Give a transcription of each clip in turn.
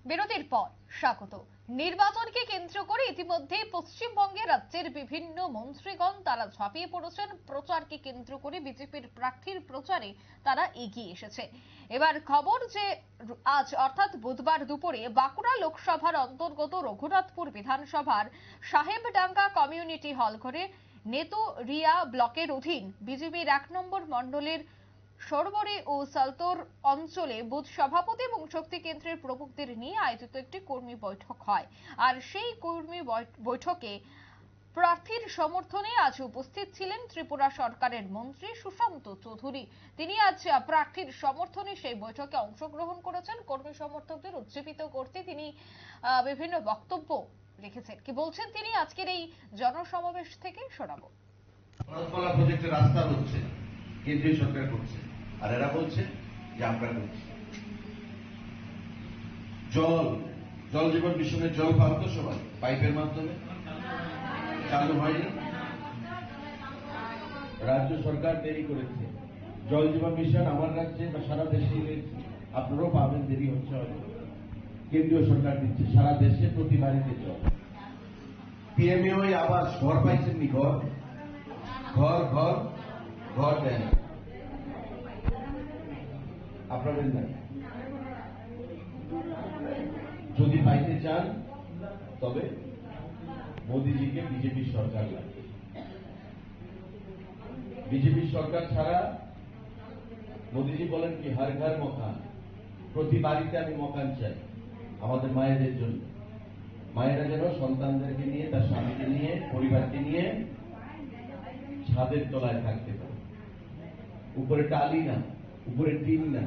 বিরতির পর স্বাগত। নির্বাচনকে কেন্দ্র করে ইতিমধ্যে পশ্চিমবঙ্গে রাজ্যের বিভিন্ন মন্ত্রীগণ তারা ঝাঁপিয়ে পড়েছেন। প্রচারকে কেন্দ্র করে বিজেপির প্রার্থীর প্রচারে তারা এগিয়ে এসেছে। এবার খবর যে আজ অর্থাৎ বুধবার দুপুরে বাঁকুড়া লোকসভার অন্তর্গত রঘুনাথপুর বিধানসভার সাহেবডাঙ্গা কমিউনিটি হল ঘরে নেতুরিয়া ব্লকের অধীন বিজেপির 1 নম্বর মণ্ডলের সরবরে ও সালতোর অঞ্চলে বুথ সভাপতি এবং শক্তি কেন্দ্রের প্রমুখদের নিয়ে আয়োজিত একটি কর্মী বৈঠক হয়। আর সেই কর্মী বৈঠকে প্রার্থীর সমর্থনে আজ উপস্থিত ছিলেন ত্রিপুরা সরকারের মন্ত্রী সুশান্ত চৌধুরী। তিনি আজ প্রার্থীর সমর্থনে সেই বৈঠকে অংশগ্রহণ করেছেন। কর্মী সমর্থকদের উজ্জীবিত করতে তিনি বিভিন্ন বক্তব্য রেখেছেন। কি বলছেন তিনি আজকের এই জনসমাবেশ থেকে শোনাবো। প্রজেক্টের রাস্তা হচ্ছে, কেন্দ্রীয় সরকার করছে, আর এরা বলছে যে আমরা করছি। জল জীবন মিশনের জল পাওয়া তো সবাই পাইপের মাধ্যমে চালু হয়নি। রাজ্য সরকার দেরি করেছে। জল জীবন মিশন আমার রাজ্যে বা সারা দেশে আপনারাও পাবেন, দেরি হচ্ছে হয়তো। কেন্দ্রীয় সরকার দিচ্ছে সারা দেশে, প্রতি বাড়িতে জল। পিএমএ আবাস ঘর পাইছেননি? ঘর ঘর ঘর ঘর দেন আপনাদের না। যদি পাইতে চান তবে মোদীজিকে বিজেপি সরকার লাগবে। বিজেপি সরকার ছাড়া মোদীজি বলেন কি হর ঘর মকান, প্রতি বাড়িতে আমি মকান চাই আমাদের মায়েদের জন্য। মায়েরা যেন সন্তানদেরকে নিয়ে, তার স্বামীকে নিয়ে, পরিবারকে নিয়ে ছাদের তলায় থাকতে পারে। উপরে টালি না, উপরে টিন না,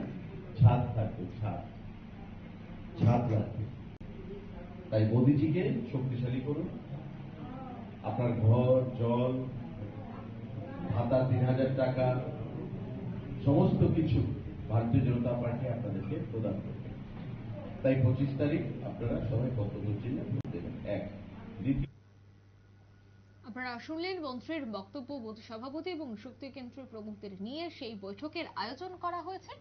ছাদ থাকবে, ছাদ রাখবে। তাই মোদীজিকে শক্তিশালী করুন। আপনার ঘর, জল, ভাতা 3000 টাকা, সমস্ত কিছু ভারতীয় জনতা পার্টি আপনাদেরকে প্রদান করবে। তাই 25 তারিখ আপনারা সবাই কর্তব্য চিহ্নে ভোট দেবেন। আপনারা শুনলেন মন্ত্রীর বক্তব্য। বুথ সভাপতি এবং শক্তি কেন্দ্রের প্রমুখদের নিয়ে সেই বৈঠকের আয়োজন করা হয়েছে।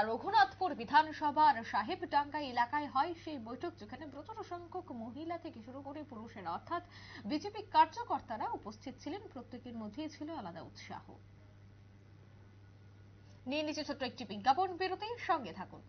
রঘুনাথপুর বিধানসভার সাহেবডাঙ্গা এলাকায় হয় সেই বৈঠক, যেখানে প্রচুর সংখ্যক মহিলা থেকে শুরু করে পুরুষেরা অর্থাৎ বিজেপি কার্যকর্তারা উপস্থিত ছিলেন। প্রত্যেকের মধ্যেই ছিল আলাদা উৎসাহ। নিয়ে নিচে ছোট্ট একটি বিজ্ঞাপন বিরতির সঙ্গে থাকুন।